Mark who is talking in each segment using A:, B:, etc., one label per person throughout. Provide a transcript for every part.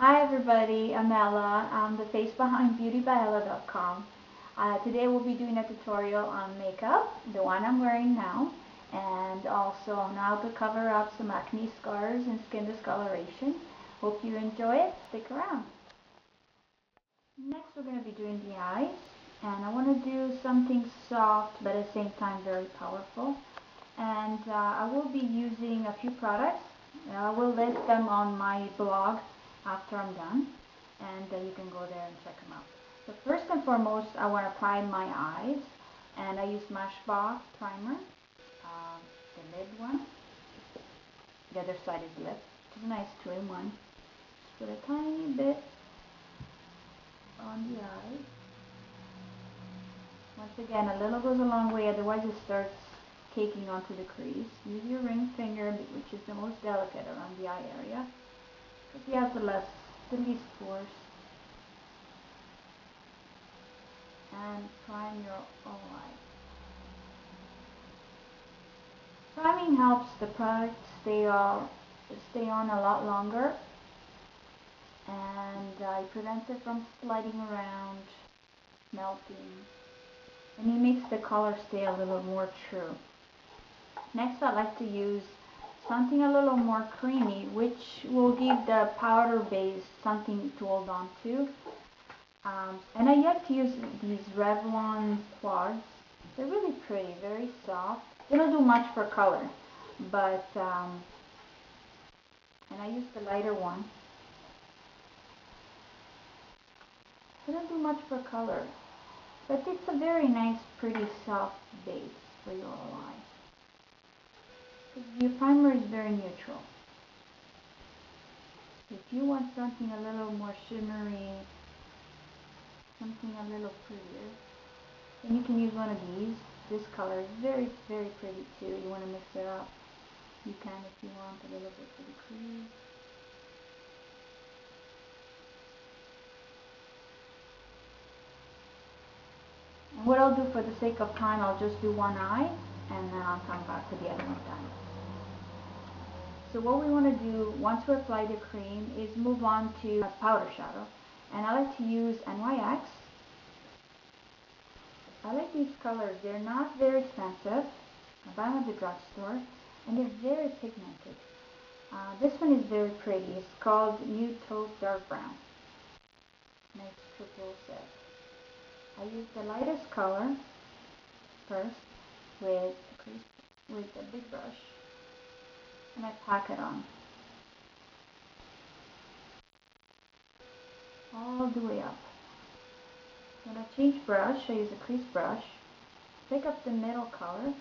A: Hi everybody, I'm Ella. I'm the face behind beautybyella.com. Today we'll be doing a tutorial on makeup, the one I'm wearing now, and also on how to cover up some acne scars and skin discoloration. Hope you enjoy it. Stick around. Next we're going to be doing the eyes, and I want to do something soft but at the same time very powerful. And I will be using a few products. I will list them on my blog after I'm done, and you can go there and check them out. So first and foremost, I want to prime my eyes, and I use Smashbox primer, uh, the lid one. The other side is lip. It's a nice two-in-one. Just put a tiny bit on the eye. Once again, a little goes a long way, otherwise it starts caking onto the crease. Use your ring finger, which is the most delicate around the eye area, because you have the least pores. And prime your whole eye. Priming helps the product stay on a lot longer, and it prevents it from sliding around, melting, and it makes the color stay a little more true. Next, I like to use something a little more creamy, which will give the powder base something to hold on to. And I like to use these Revlon quads. They're really pretty, very soft. They don't do much for color, but and I use the lighter one. They don't do much for color, but it's a very nice, pretty soft base for your eye. Your primer is very neutral. If you want something a little more shimmery, something a little prettier, then you can use one of these. This color is very, very pretty too. You want to mix it up, you can if you want a little bit for the crease. And what I'll do for the sake of time, I'll just do one eye, and then I'll come back to the other one done. So what we want to do once we apply the cream is move on to a powder shadow. And I like to use NYX. I like these colors. They're not very expensive. I buy them at the drugstore, and they're very pigmented. This one is very pretty. It's called Nude Taupe Dark Brown. Nice triple set. I use the lightest color first with a big brush, and I pack it on all the way up. When I change brush, I use a crease brush. Pick up the middle color,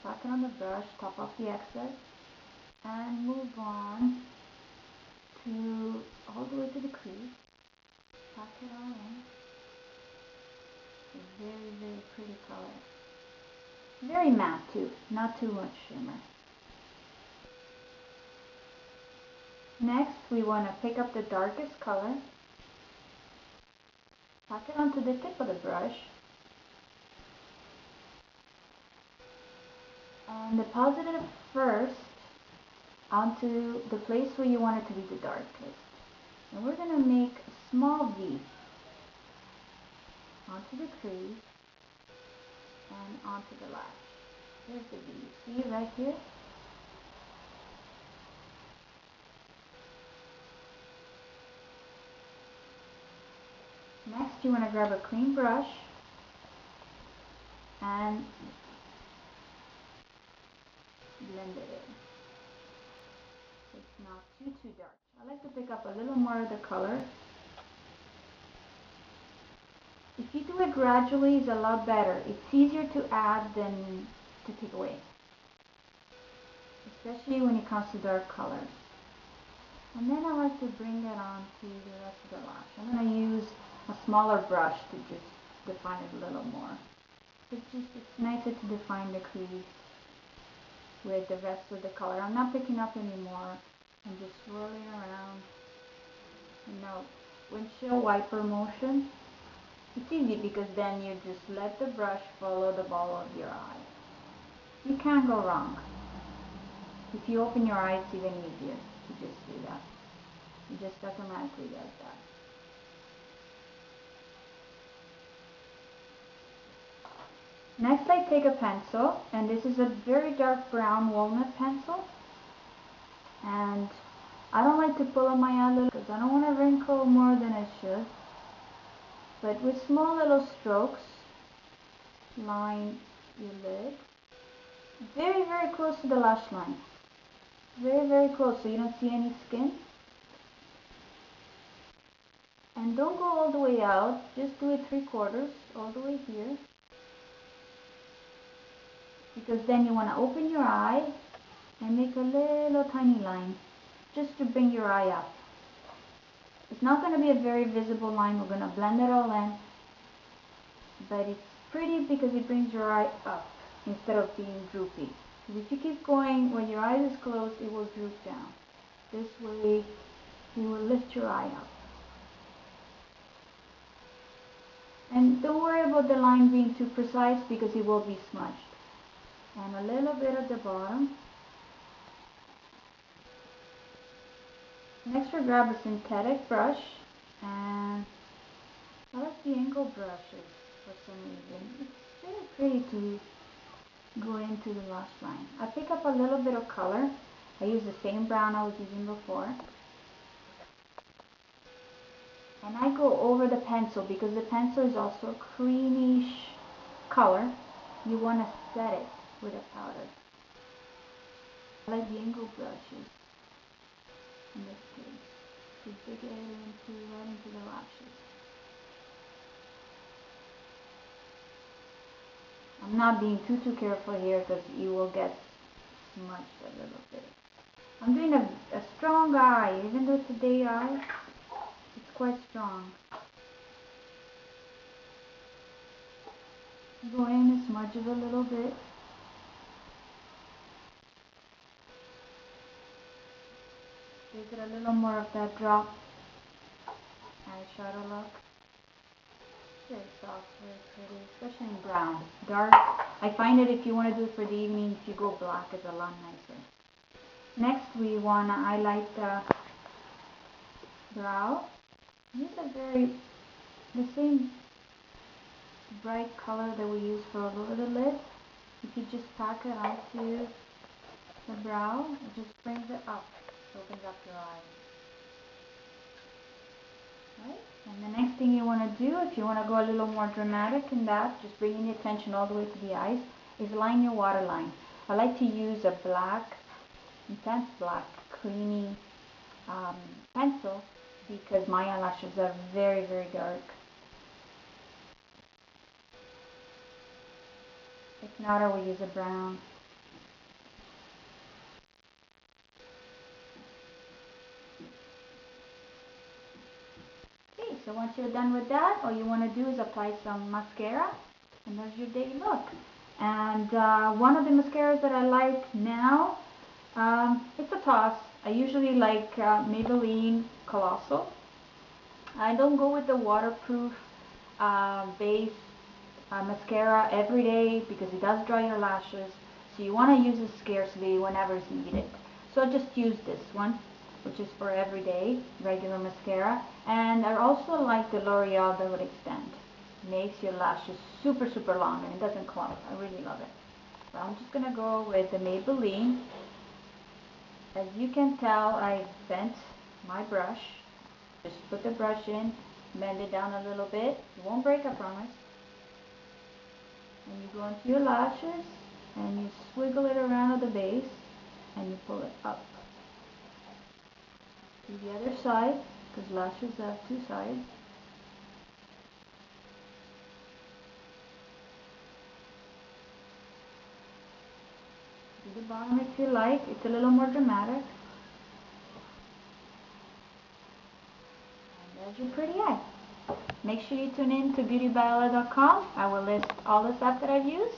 A: pack it on the brush, top off the excess, and move on to all the way to the crease. Pack it all in. It's a very, very pretty color. Very matte too, not too much shimmer. Next, we want to pick up the darkest color, pack it onto the tip of the brush, and deposit it first onto the place where you want it to be the darkest. And we're going to make a small V onto the crease and onto the lash. Here's the V. See it right here? Next, you want to grab a clean brush and blend it in. It's not too dark. I like to pick up a little more of the color. If you do it gradually, it's a lot better. It's easier to add than to take away, especially when it comes to dark colors. And then I like to bring that on to the rest of the lash. I'm going to use a smaller brush to just define it a little more. It's nicer to define the crease with the rest of the color. I'm not picking up anymore. I'm just swirling around. Windshield wiper motion. It's easy because then you just let the brush follow the ball of your eye. You can't go wrong. If you open your eyes, it's even easier to just do that. It just automatically does that. Next I take a pencil, and this is a very dark brown walnut pencil, and I don't like to pull on my eyelid because I don't want to wrinkle more than I should, but with small little strokes, line your lid, very very close to the lash line, very very close so you don't see any skin, and don't go all the way out, just do it 3/4 all the way here, because then you want to open your eye and make a little tiny line just to bring your eye up. It's not going to be a very visible line, we're going to blend it all in, but it's pretty because it brings your eye up instead of being droopy. Because if you keep going when your eye is closed, it will droop down. This way you will lift your eye up. And don't worry about the line being too precise because it will be smudged. And a little bit at the bottom. Next we'll grab a synthetic brush, and I like the angle brushes for some reason. It's very pretty to go into the lash line. I pick up a little bit of color. I use the same brown I was using before. And I go over the pencil because the pencil is also a creamish color. You want to set it with a powder. I like the angle brushes in this case to dig it right into the lashes. I'm not being too careful here because you will get smudged a little bit. I'm doing a strong eye, even though it's a day eye, it's quite strong. Go in and smudge it a little bit. Give it a little more of that drop eyeshadow look. Very soft, very pretty, especially in brown. Dark. I find that if you want to do it for the evening, if you go black, it's a lot nicer. Next, we want to highlight the brow. Use the same bright color that we use for over the lid. If you just pack it onto the brow, it just brings it up, opens up your eye. Right? And the next thing you want to do, if you want to go a little more dramatic in that, just bringing the attention all the way to the eyes, is line your waterline. I like to use a black, intense black, creamy pencil because my eyelashes are very, very dark. If not, I will use a brown. Okay, so once you're done with that, all you want to do is apply some mascara, and there's your day look. And one of the mascaras that I like now, it's a toss. I usually like Maybelline Colossal. I don't go with the waterproof base mascara every day because it does dry your lashes. So you want to use it scarcely whenever it's needed. So just use this one, which is for everyday regular mascara. And I also like the L'Oreal Velvet Extend. Makes your lashes super long and it doesn't clump. I really love it. So I'm just going to go with the Maybelline. As you can tell, I bent my brush. Just put the brush in, bend it down a little bit. It won't break, I promise. And you go into your lashes and you swiggle it around at the base and you pull it up. Do the other side, because lashes have two sides. Do the bottom if you like, it's a little more dramatic. And there's your pretty eye. Make sure you tune in to beautybyella.com. I will list all the stuff that I've used,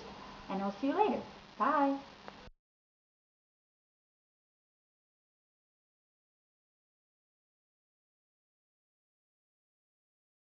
A: and I'll see you later. Bye.